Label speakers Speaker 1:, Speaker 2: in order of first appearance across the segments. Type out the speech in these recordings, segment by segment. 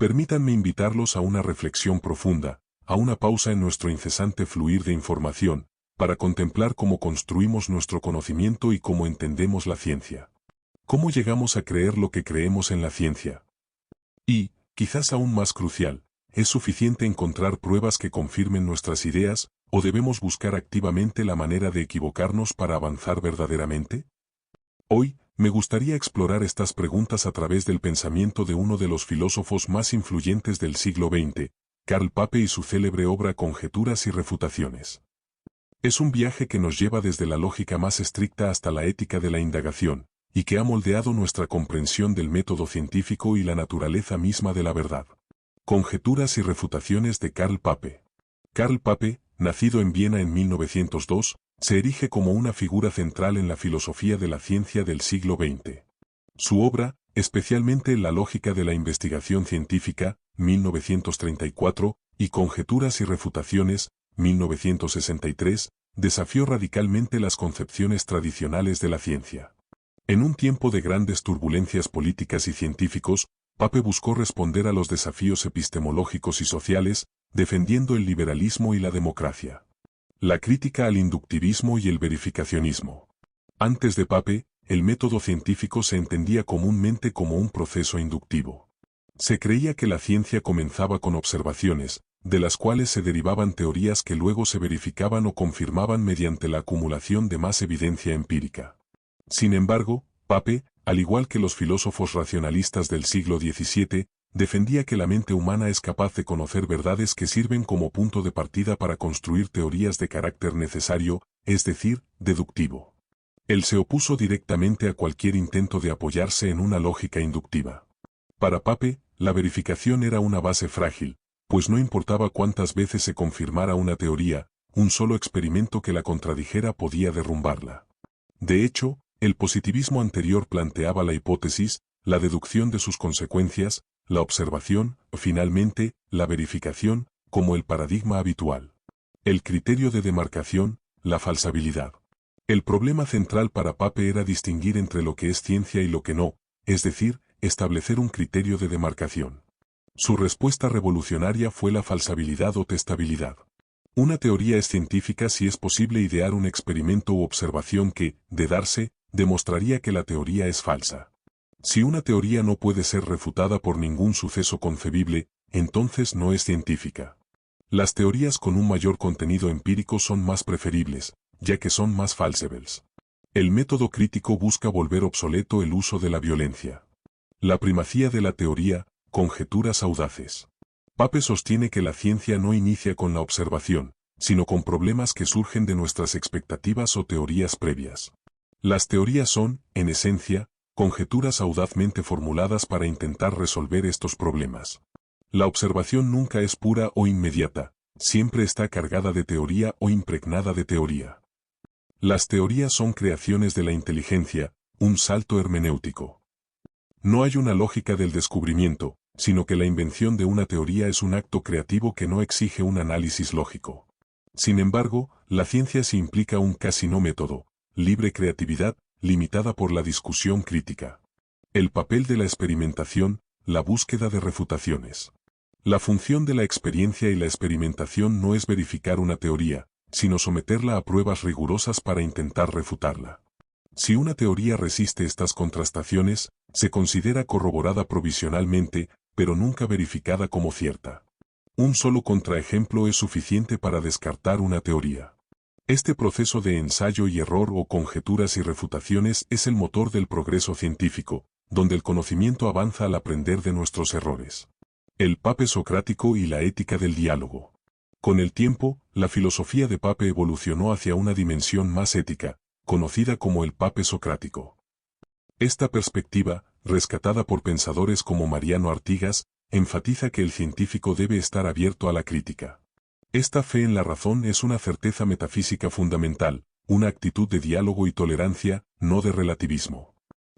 Speaker 1: Permítanme invitarlos a una reflexión profunda, a una pausa en nuestro incesante fluir de información, para contemplar cómo construimos nuestro conocimiento y cómo entendemos la ciencia. ¿Cómo llegamos a creer lo que creemos en la ciencia? Y, quizás aún más crucial, ¿es suficiente encontrar pruebas que confirmen nuestras ideas, o debemos buscar activamente la manera de equivocarnos para avanzar verdaderamente? Hoy, me gustaría explorar estas preguntas a través del pensamiento de uno de los filósofos más influyentes del siglo XX, Karl Popper y su célebre obra Conjeturas y refutaciones. Es un viaje que nos lleva desde la lógica más estricta hasta la ética de la indagación, y que ha moldeado nuestra comprensión del método científico y la naturaleza misma de la verdad. Conjeturas y refutaciones de Karl Popper. Karl Popper, nacido en Viena en 1902, se erige como una figura central en la filosofía de la ciencia del siglo XX. Su obra, especialmente La lógica de la investigación científica, 1934, y Conjeturas y refutaciones, 1963, desafió radicalmente las concepciones tradicionales de la ciencia. En un tiempo de grandes turbulencias políticas y científicos, Popper buscó responder a los desafíos epistemológicos y sociales, defendiendo el liberalismo y la democracia. La crítica al inductivismo y el verificacionismo. Antes de Popper, el método científico se entendía comúnmente como un proceso inductivo. Se creía que la ciencia comenzaba con observaciones, de las cuales se derivaban teorías que luego se verificaban o confirmaban mediante la acumulación de más evidencia empírica. Sin embargo, Popper, al igual que los filósofos racionalistas del siglo XVII, defendía que la mente humana es capaz de conocer verdades que sirven como punto de partida para construir teorías de carácter necesario, es decir, deductivo. Él se opuso directamente a cualquier intento de apoyarse en una lógica inductiva. Para Popper, la verificación era una base frágil, pues no importaba cuántas veces se confirmara una teoría, un solo experimento que la contradijera podía derrumbarla. De hecho, el positivismo anterior planteaba la hipótesis, la deducción de sus consecuencias, la observación, finalmente, la verificación, como el paradigma habitual. El criterio de demarcación, la falsabilidad. El problema central para Popper era distinguir entre lo que es ciencia y lo que no, es decir, establecer un criterio de demarcación. Su respuesta revolucionaria fue la falsabilidad o testabilidad. Una teoría es científica si es posible idear un experimento u observación que, de darse, demostraría que la teoría es falsa. Si una teoría no puede ser refutada por ningún suceso concebible, entonces no es científica. Las teorías con un mayor contenido empírico son más preferibles, ya que son más falsables. El método crítico busca volver obsoleto el uso de la violencia. La primacía de la teoría, conjeturas audaces. Popper sostiene que la ciencia no inicia con la observación, sino con problemas que surgen de nuestras expectativas o teorías previas. Las teorías son, en esencia, conjeturas audazmente formuladas para intentar resolver estos problemas. La observación nunca es pura o inmediata, siempre está cargada de teoría o impregnada de teoría. Las teorías son creaciones de la inteligencia, un salto hermenéutico. No hay una lógica del descubrimiento, sino que la invención de una teoría es un acto creativo que no exige un análisis lógico. Sin embargo, la ciencia sí implica un casi no método, libre creatividad, limitada por la discusión crítica. El papel de la experimentación, la búsqueda de refutaciones. La función de la experiencia y la experimentación no es verificar una teoría, sino someterla a pruebas rigurosas para intentar refutarla. Si una teoría resiste estas contrastaciones, se considera corroborada provisionalmente, pero nunca verificada como cierta. Un solo contraejemplo es suficiente para descartar una teoría. Este proceso de ensayo y error o conjeturas y refutaciones es el motor del progreso científico, donde el conocimiento avanza al aprender de nuestros errores. El Popper socrático y la ética del diálogo. Con el tiempo, la filosofía de Popper evolucionó hacia una dimensión más ética, conocida como el Popper socrático. Esta perspectiva, rescatada por pensadores como Mariano Artigas, enfatiza que el científico debe estar abierto a la crítica. Esta fe en la razón es una certeza metafísica fundamental, una actitud de diálogo y tolerancia, no de relativismo.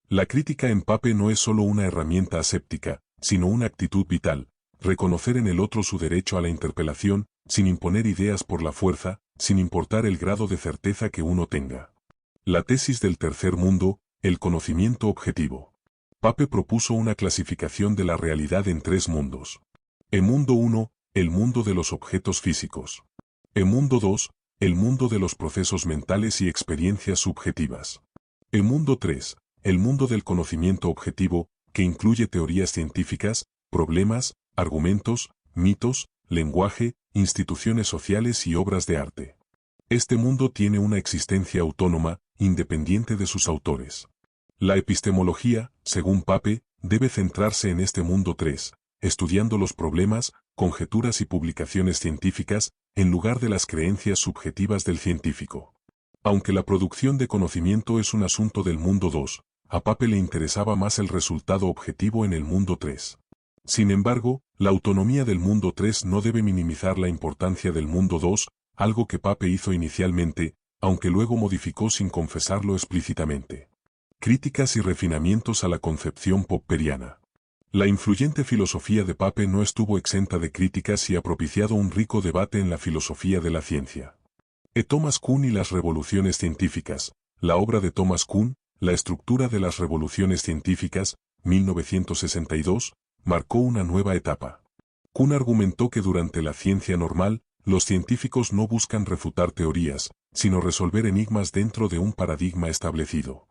Speaker 1: La crítica en Popper no es solo una herramienta aséptica, sino una actitud vital, reconocer en el otro su derecho a la interpelación, sin imponer ideas por la fuerza, sin importar el grado de certeza que uno tenga. La tesis del tercer mundo, el conocimiento objetivo. Pape propuso una clasificación de la realidad en 3 mundos. El mundo 1, el mundo de los objetos físicos. El mundo 2, el mundo de los procesos mentales y experiencias subjetivas. El mundo 3, el mundo del conocimiento objetivo, que incluye teorías científicas, problemas, argumentos, mitos, lenguaje, instituciones sociales y obras de arte. Este mundo tiene una existencia autónoma, independiente de sus autores. La epistemología, según Pape, debe centrarse en este mundo 3, estudiando los problemas, conjeturas y publicaciones científicas, en lugar de las creencias subjetivas del científico. Aunque la producción de conocimiento es un asunto del mundo 2, a Pape le interesaba más el resultado objetivo en el mundo 3. Sin embargo, la autonomía del mundo 3 no debe minimizar la importancia del mundo 2, algo que Pape hizo inicialmente, aunque luego modificó sin confesarlo explícitamente. Críticas y refinamientos a la concepción popperiana. La influyente filosofía de Pape no estuvo exenta de críticas y ha propiciado un rico debate en la filosofía de la ciencia. Thomas Kuhn y las revoluciones científicas. La obra de Thomas Kuhn, La estructura de las revoluciones científicas, 1962, marcó una nueva etapa. Kuhn argumentó que durante la ciencia normal, los científicos no buscan refutar teorías, sino resolver enigmas dentro de un paradigma establecido.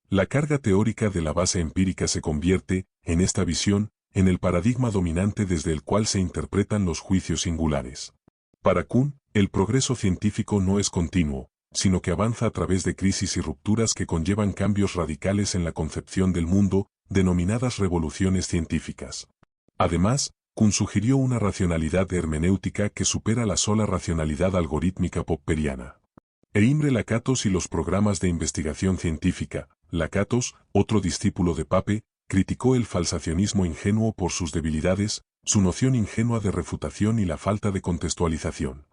Speaker 1: La carga teórica de la base empírica se convierte, en esta visión, en el paradigma dominante desde el cual se interpretan los juicios singulares. Para Kuhn, el progreso científico no es continuo, sino que avanza a través de crisis y rupturas que conllevan cambios radicales en la concepción del mundo, denominadas revoluciones científicas. Además, Kuhn sugirió una racionalidad hermenéutica que supera la sola racionalidad algorítmica popperiana. Imre Lakatos y los programas de investigación científica. Lakatos, otro discípulo de Pape, criticó el falsacionismo ingenuo por sus debilidades, su noción ingenua de refutación y la falta de contextualización.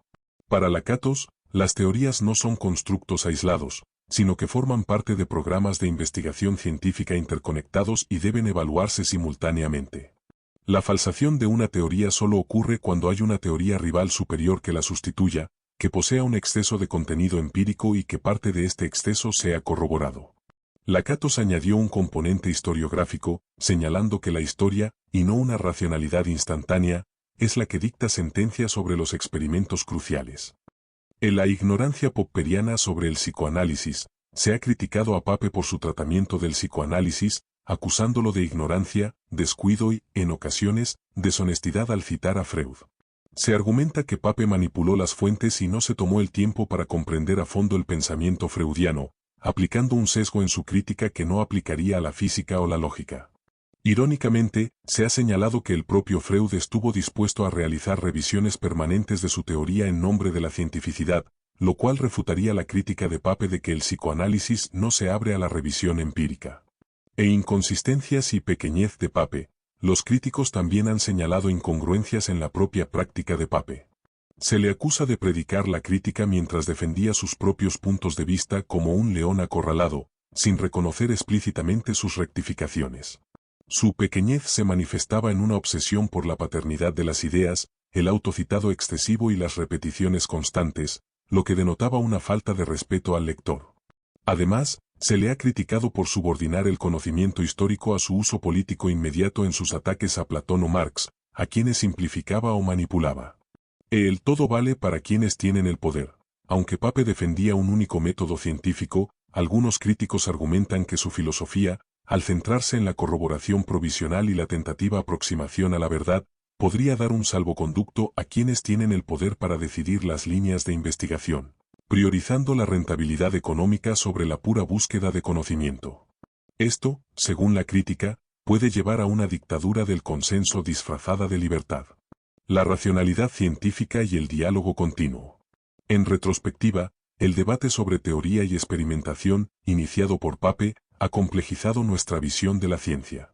Speaker 1: Para Lakatos, las teorías no son constructos aislados, sino que forman parte de programas de investigación científica interconectados y deben evaluarse simultáneamente. La falsación de una teoría solo ocurre cuando hay una teoría rival superior que la sustituya, que posea un exceso de contenido empírico y que parte de este exceso sea corroborado. Lakatos añadió un componente historiográfico, señalando que la historia, y no una racionalidad instantánea, es la que dicta sentencia sobre los experimentos cruciales. En la ignorancia popperiana sobre el psicoanálisis, se ha criticado a Pape por su tratamiento del psicoanálisis, acusándolo de ignorancia, descuido y, en ocasiones, deshonestidad al citar a Freud. Se argumenta que Pape manipuló las fuentes y no se tomó el tiempo para comprender a fondo el pensamiento freudiano, aplicando un sesgo en su crítica que no aplicaría a la física o la lógica. Irónicamente, se ha señalado que el propio Freud estuvo dispuesto a realizar revisiones permanentes de su teoría en nombre de la cientificidad, lo cual refutaría la crítica de Pape de que el psicoanálisis no se abre a la revisión empírica. Inconsistencias y pequeñez de Pape. Los críticos también han señalado incongruencias en la propia práctica de Pape. Se le acusa de predicar la crítica mientras defendía sus propios puntos de vista como un león acorralado, sin reconocer explícitamente sus rectificaciones. Su pequeñez se manifestaba en una obsesión por la paternidad de las ideas, el autocitado excesivo y las repeticiones constantes, lo que denotaba una falta de respeto al lector. Además, se le ha criticado por subordinar el conocimiento histórico a su uso político inmediato en sus ataques a Platón o Marx, a quienes simplificaba o manipulaba. El todo vale para quienes tienen el poder. Aunque Pape defendía un único método científico, algunos críticos argumentan que su filosofía, al centrarse en la corroboración provisional y la tentativa aproximación a la verdad, podría dar un salvoconducto a quienes tienen el poder para decidir las líneas de investigación, priorizando la rentabilidad económica sobre la pura búsqueda de conocimiento. Esto, según la crítica, puede llevar a una dictadura del consenso disfrazada de libertad. La racionalidad científica y el diálogo continuo. En retrospectiva, el debate sobre teoría y experimentación, iniciado por Pape, ha complejizado nuestra visión de la ciencia.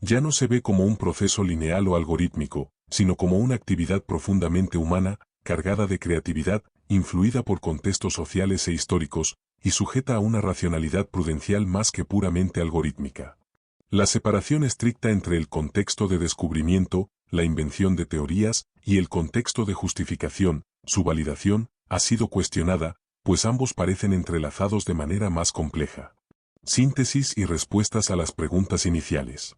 Speaker 1: Ya no se ve como un proceso lineal o algorítmico, sino como una actividad profundamente humana, cargada de creatividad, influida por contextos sociales e históricos, y sujeta a una racionalidad prudencial más que puramente algorítmica. La separación estricta entre el contexto de descubrimiento, la invención de teorías, y el contexto de justificación, su validación, ha sido cuestionada, pues ambos parecen entrelazados de manera más compleja. Síntesis y respuestas a las preguntas iniciales.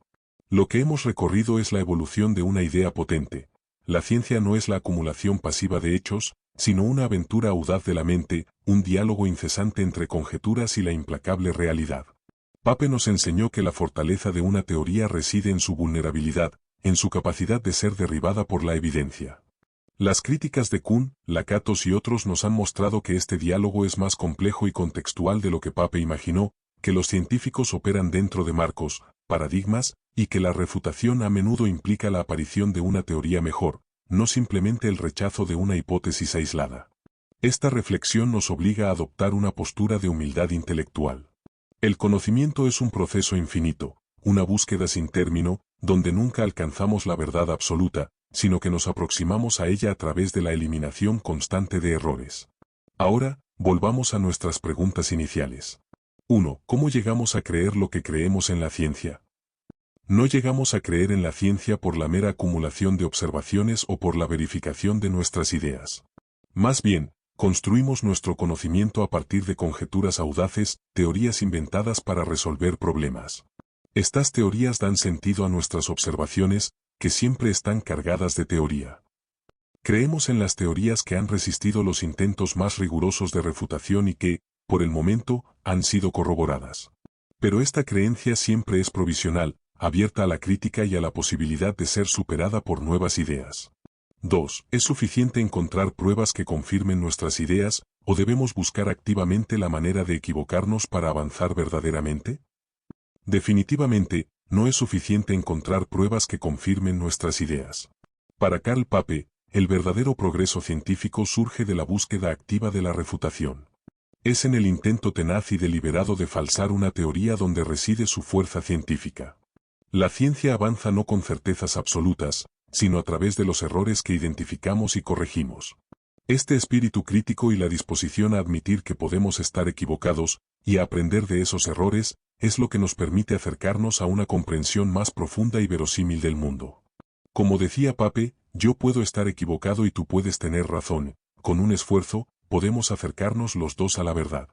Speaker 1: Lo que hemos recorrido es la evolución de una idea potente. La ciencia no es la acumulación pasiva de hechos, sino una aventura audaz de la mente, un diálogo incesante entre conjeturas y la implacable realidad. Pape nos enseñó que la fortaleza de una teoría reside en su vulnerabilidad, en su capacidad de ser derribada por la evidencia. Las críticas de Kuhn, Lakatos y otros nos han mostrado que este diálogo es más complejo y contextual de lo que Pape imaginó, que los científicos operan dentro de marcos, paradigmas, y que la refutación a menudo implica la aparición de una teoría mejor, no simplemente el rechazo de una hipótesis aislada. Esta reflexión nos obliga a adoptar una postura de humildad intelectual. El conocimiento es un proceso infinito, una búsqueda sin término, donde nunca alcanzamos la verdad absoluta, sino que nos aproximamos a ella a través de la eliminación constante de errores. Ahora, volvamos a nuestras preguntas iniciales. 1. ¿Cómo llegamos a creer lo que creemos en la ciencia? No llegamos a creer en la ciencia por la mera acumulación de observaciones o por la verificación de nuestras ideas. Más bien, construimos nuestro conocimiento a partir de conjeturas audaces, teorías inventadas para resolver problemas. Estas teorías dan sentido a nuestras observaciones, que siempre están cargadas de teoría. Creemos en las teorías que han resistido los intentos más rigurosos de refutación y que, por el momento, han sido corroboradas. Pero esta creencia siempre es provisional, abierta a la crítica y a la posibilidad de ser superada por nuevas ideas. 2. ¿Es suficiente encontrar pruebas que confirmen nuestras ideas, o debemos buscar activamente la manera de equivocarnos para avanzar verdaderamente? Definitivamente, no es suficiente encontrar pruebas que confirmen nuestras ideas. Para Karl Pape, el verdadero progreso científico surge de la búsqueda activa de la refutación. Es en el intento tenaz y deliberado de falsar una teoría donde reside su fuerza científica. La ciencia avanza no con certezas absolutas, sino a través de los errores que identificamos y corregimos. Este espíritu crítico y la disposición a admitir que podemos estar equivocados, y a aprender de esos errores, es lo que nos permite acercarnos a una comprensión más profunda y verosímil del mundo. Como decía Pape, yo puedo estar equivocado y tú puedes tener razón, con un esfuerzo, podemos acercarnos los dos a la verdad.